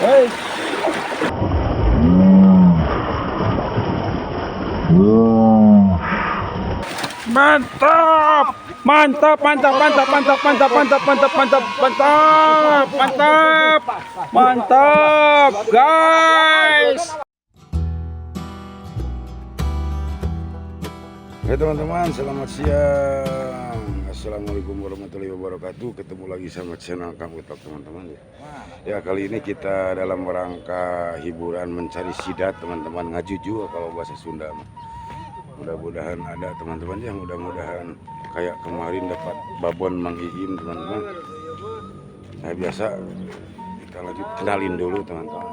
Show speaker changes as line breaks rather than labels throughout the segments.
Hei. Mantap, mantap, mantap, mantap, mantap, mantap, mantap, mantap, mantap, mantap, mantap, mantap, guys.
Oke teman-teman, selamat siang. Assalamualaikum warahmatullahi wabarakatuh. Ketemu lagi sama channel Kang Utok teman-teman. Ya kali ini kita dalam rangka hiburan mencari sidat teman-teman, ngajuju kalau bahasa Sunda. Mudah-mudahan ada teman-teman ya, mudah-mudahan kayak kemarin dapat babon Mang Iim teman-teman. Nah biasa kita lanjut kenalin dulu teman-teman.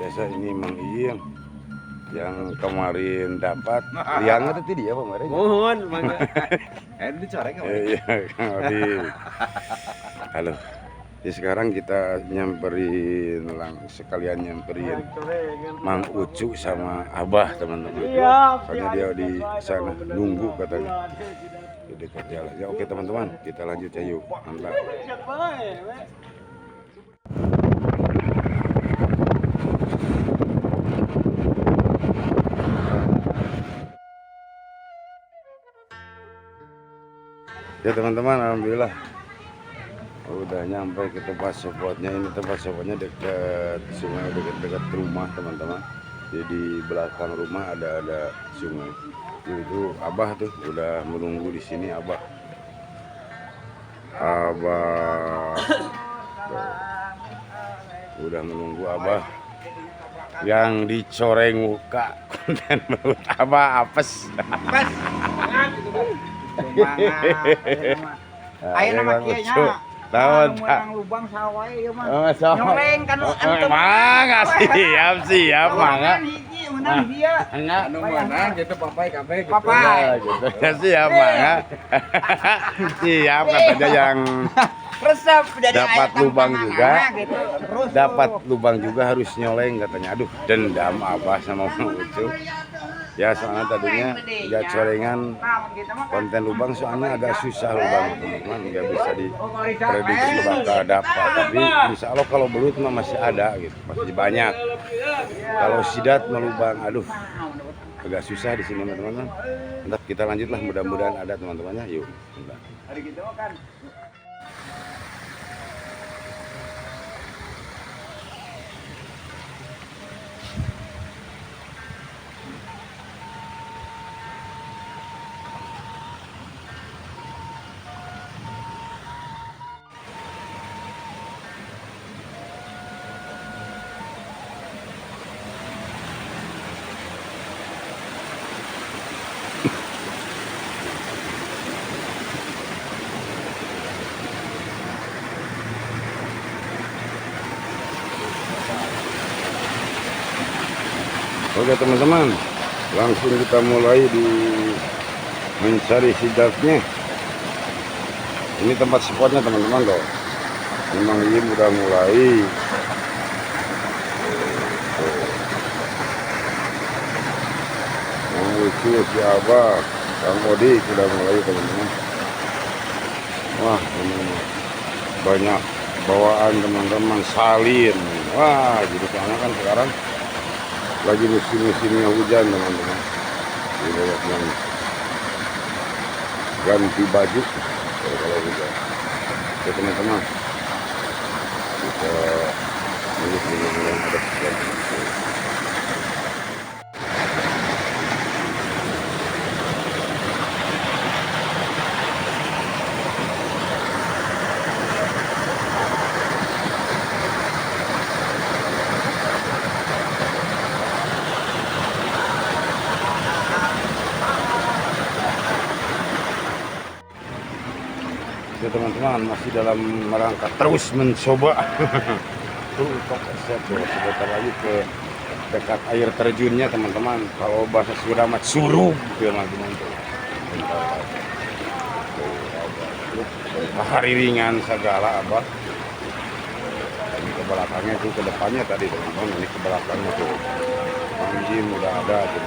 Biasa ini Mang Iim yang kemarin dapat yang ada tadi ya kemarin.
Mohon, mangga. Dicorek apa?
Iya, halo. Jadi sekarang kita nyamperin sekalian nyamperin Mang Ucu sama Abah teman-teman. Soalnya dia di sana nunggu katanya. Di dekat jalan. Ya oke teman-teman, kita lanjut ya yuk. Mantap. Ya teman-teman, alhamdulillah udah nyampe ke tempat spotnya. Ini tempat spotnya dekat sungai, dekat rumah teman-teman. Jadi di belakang rumah ada sungai. Itu Abah tuh udah menunggu di sini. Abah udah menunggu Abah yang dicoreng muka konten menurut Abah apes.
Ayo nama kianya
tahun
lubang sawah ieu mah.
Nyoleng
kan
mangga siap mangga.
Menang dia.
Enggak
Nu menang
gitu papai kabeh gitu.
Papai.
gitu. Ya siap mangga. Siap katanya yang
Resep dari
dapat lubang juga.
Gitu. Terus
Dapat lubang juga harus nyoleng katanya. Aduh, dendam Abah sama Mang Ucu. Ya soalnya tadinya ya corengan konten lubang soalnya agak susah lubang teman-teman, nggak bisa diprediksi bakal dapat, tapi insya Allah kalau belut mah masih ada gitu, masih banyak. Kalau sidat melubang aduh agak susah di sini teman-teman. Nanti kita lanjutlah, mudah-mudahan ada teman-temannya. Yuk bentar. Oke teman-teman, langsung kita mulai di mencari sidatnya. Ini tempat spotnya teman-teman loh. Memang ini udah mulai. Mang Ucu, si Abah, Kang Odi sudah mulai teman-teman. Wah ini banyak bawaan teman-teman, salin. Wah jadi karena kan sekarang lagi musim-musimnya hujan teman-teman. Ini yang ganti baju kalau hujan. Oke teman-teman, kita lihat yang ada sesuatu. Ya teman-teman, masih dalam rangka terus mencoba untuk sebentar lagi ke dekat air terjunnya teman-teman. Kalau bahasa Sunda mah curug gitu teman-teman. Hari ringan segala Abah. Ini ke belakangnya itu, ke depannya tadi teman-teman. Ini ke belakangnya tuh anjing udah ada tuh.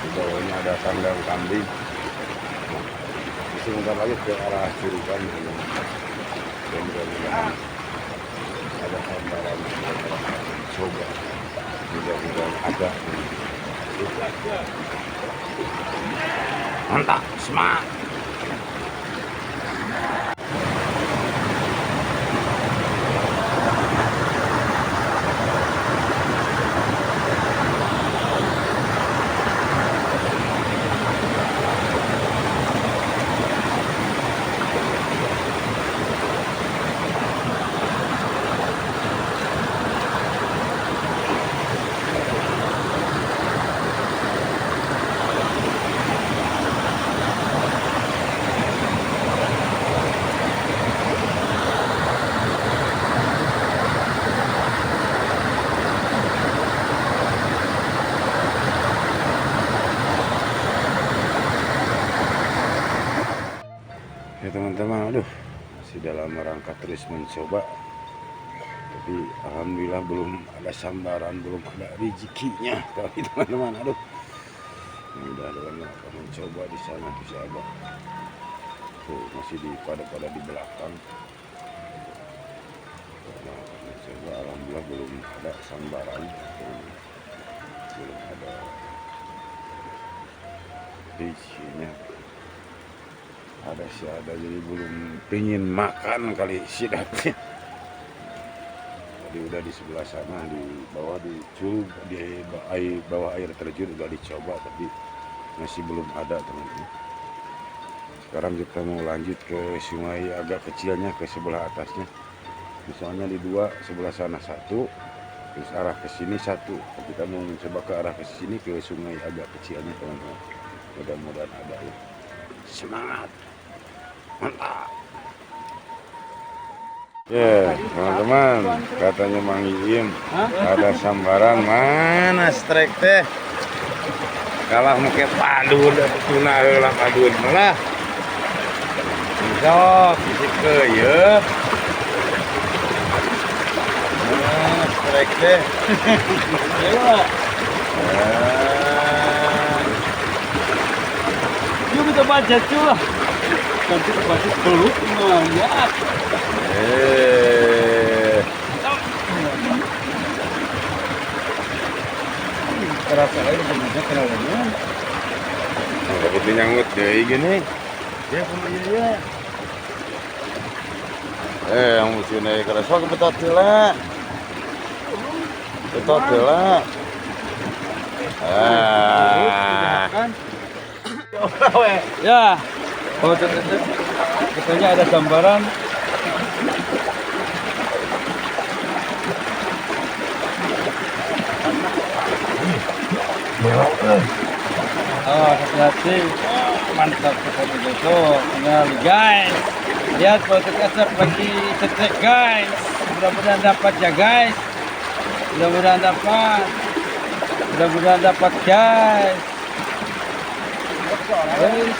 Di bawahnya ada kandang kambing. Nah, di sebentar lagi ke arah Curukan. Dan mudah-mudahan ada gambaran coba. Mudah-mudahan ada. Mantap, semangat. Ya teman-teman, aduh masih dalam rangka terus mencoba, tapi alhamdulillah belum ada sambaran, belum ada rezekinya kali teman-teman. Aduh, mudah-mudahan akan mencoba di sana tuh sahabat. Tuh masih pada di belakang. Mencoba, alhamdulillah belum ada sambaran, belum ada rezekinya. Ada sih ada, jadi belum pingin makan kali si datnya. Tadi udah di sebelah sana di bawah di curug di bawah air terjun udah dicoba, tapi masih belum ada teman-teman. Sekarang kita mau lanjut ke sungai agak kecilnya, ke sebelah atasnya. Misalnya di dua, sebelah sana satu, terus arah ke sini satu. Kita mau mencoba ke arah ke sini, ke sungai agak kecilnya teman-teman. Mudah-mudahan ada ya. Semangat. Mantap. Ya, teman-teman, katanya Mang Iim ada sambaran. Mana strike teh? Kalah make padun tuna heula padun malah. Sok ke ya. Nah, strike teh. Ayo.
Yuk kita baca tuh. Nanti baca dulu ya. Terasa aja sebenarnya kenalnya.
Tapi itu nyangut deh gini.
Ya kemudian
Yang musuhnya kerasa kebetot lah. Betot lah.
ya. Oh, katanya ada gambaran. Oh, hati-hati. Mantap seperti itu. Nah, guys. Lihat Politik SF lagi cetek guys. Mudah-mudahan dapat ya guys. Mudah-mudahan dapat. Mudah-mudahan dapat guys. Guys.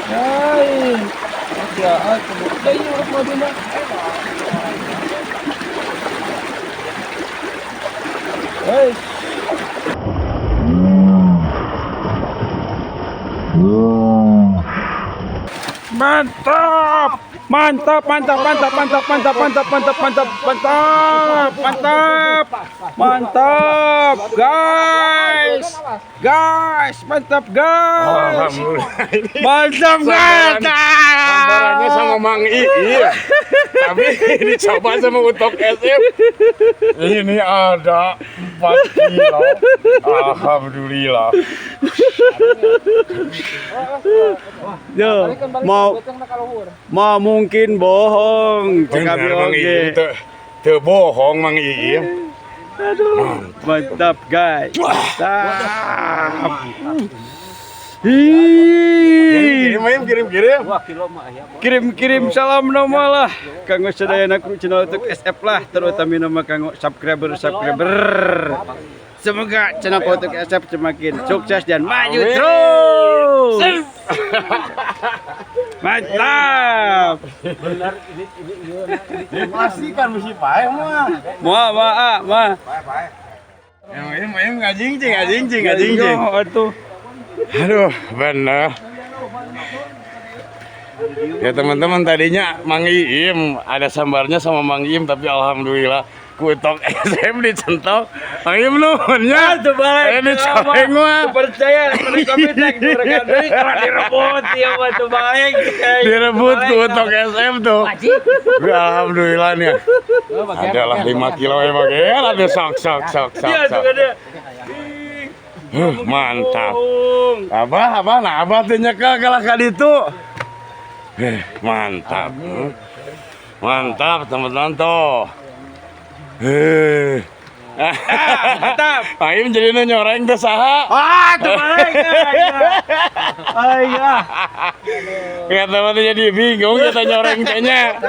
Hai. Ya, aku kayu apa dia? Guys. Mantap, mantap, mantap, mantap, mantap, mantap, mantap, mantap, mantap, mantap, mantap, mantap, guys, guys, mantap, guys, mantap,
Sambarannya sama Mang Ii, tapi dicoba sama Utok SF. Ini ada 4 kilo, alhamdulillah.
Yo, mau mungkin bohong,
Benar Mang Ii, teu bohong Mang Ii.
Aduh, mantap guys, mantap. Kirim salam nama lah kanggo sadayana kru channel untuk SF lah, terutama nama kanggo subscriber. Semoga channel untuk SF semakin sukses dan maju terus. Mantap.
Benar ini masih kan mesti paeh mah.
Ma.
Yang ini ngajing.
Atuh.
Aduh, bener. Ya teman-teman, tadinya Mang Iim ada sambarnya sama Mang Iim, tapi alhamdulillah kutok SM dicentok. Mang Iim nuhunnya. Ini coreng mah.
Percaya mereka minta mereka dari karena direbut ya mah tuh baik.
Direbut kutok SM tuh. Alhamdulillah nih. Adalah 5 kilo ya Bang. Ya ada sok.
Iya juga dia.
Mantap. Abah, nah abah teh nyekel kalah ka ditu. Mantap. Mantap teman-teman tuh.
Mantap.
Aing jadi nyoreng teh saha?
Tuh baik. Aing
Ya teman jadi bingung kita nyoreng tehnya.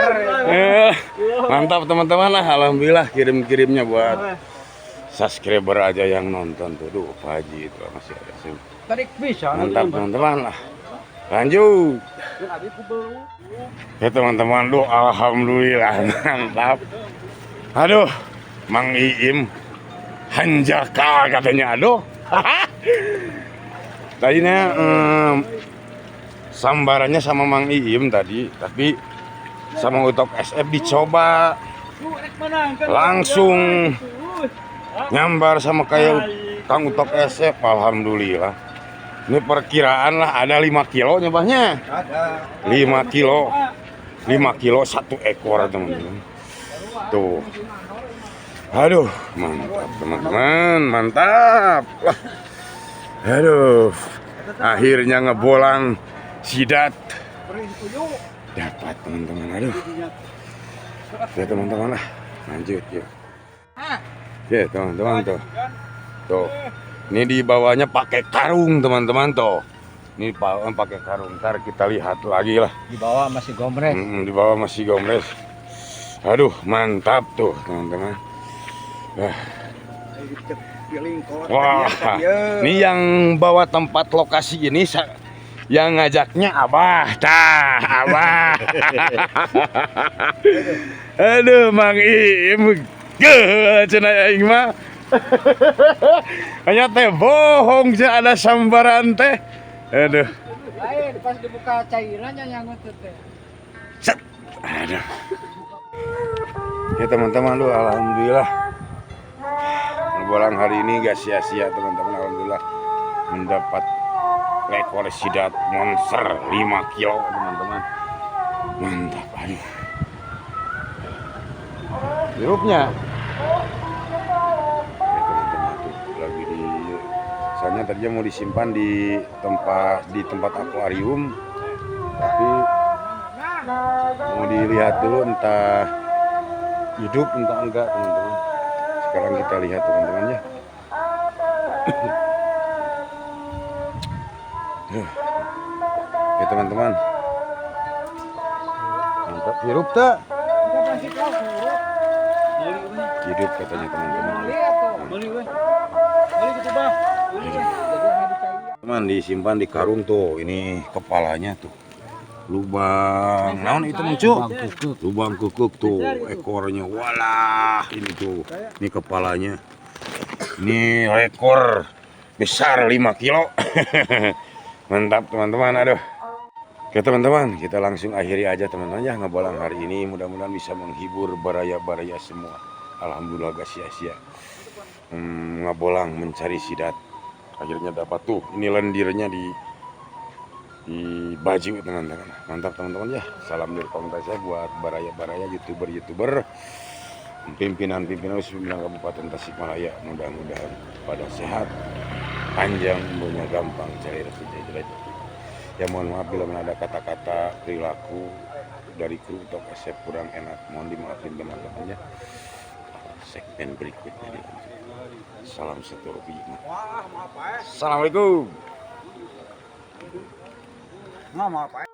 Mantap teman-teman lah, alhamdulillah kirim-kirimnya buat subscriber aja yang nonton tuh. Duh, Pak Haji itu masih ada sih.
tarik bisa.
Mantap teman-teman lah. Lanjut. Ya teman-teman, duh alhamdulillah mantap. Aduh, Mang Iim hanjaka katanya, aduh. Tadinya sambarannya sama Mang Iim tadi, tapi sama Utok SF dicoba langsung nyambar sama kayak Kang Utok SF, alhamdulillah. Ini perkiraan lah ada 5 kilo nyebahnya. 5 kilo. 5 kilo 1 ekor teman-teman. Tuh. Aduh, mantap teman-teman, mantap. Wah. Aduh. Akhirnya ngebolang sidat. Dapat teman-teman, aduh. Ya teman-teman lah. Lanjut yuk. Ya teman-teman tuh. Tuh. Ini di bawahnya pakai karung teman-teman tuh. Ini pakai karung. Ntar kita lihat lagi lah.
Di bawah masih gomres.
Di bawah masih gomres. Aduh, mantap tuh teman-teman. Wah, ini yang bawa tempat lokasi ini yang ngajaknya Abah. Abah. Aduh, Mang Iim. Cenah aing mah. Hanya teh bohong sih ada sambaran teh. Aduh.
Lain pas dibuka cairannya yang itu teh.
Set. Aduh. Ya teman-teman, lu alhamdulillah. Ngebolang hari ini gak sia-sia teman-teman, alhamdulillah mendapat rekor sidat monster 5 kilo teman-teman. Mantap, aduh. Hirupnya. Lagi di soalnya tadinya mau disimpan di tempat akuarium, tapi mau dilihat dulu entah hidup entah enggak teman-teman. Sekarang kita lihat teman-teman ya. Ya teman-teman, mantap. Hidup tak? Hidup katanya teman-teman. Teman disimpan di karung tuh, ini kepalanya tuh. Lubang, naon itu muncul? Lubang kukuk tuh, ekornya. Walah, ini tuh. Ini kepalanya. Ini rekor besar 5 kilo. Mantap teman-teman, aduh. Oke teman-teman, kita langsung akhiri aja teman-teman ya ngebolang hari ini. Mudah-mudahan bisa menghibur baraya-baraya semua. Alhamdulillah gak sia-sia. Ngebolang mencari sidat. Akhirnya dapat tuh. Ini lendirnya di baju teman-teman. Mantap teman-teman ya. Salam dari komentar saya buat baraya-baraya youtuber pimpinan Kabupaten Tasikmalaya. Mudah-mudahan pada sehat, panjang umurnya, gampang cari rezeki jelek. Ya mohon maaf bila ada kata-kata perilaku dari kru Utok SF kurang enak, mohon dimaafin teman-teman ya. Segmen berikutnya dilanjut. Salam satu rupiah. Assalamualaikum.
Nggak mau apa?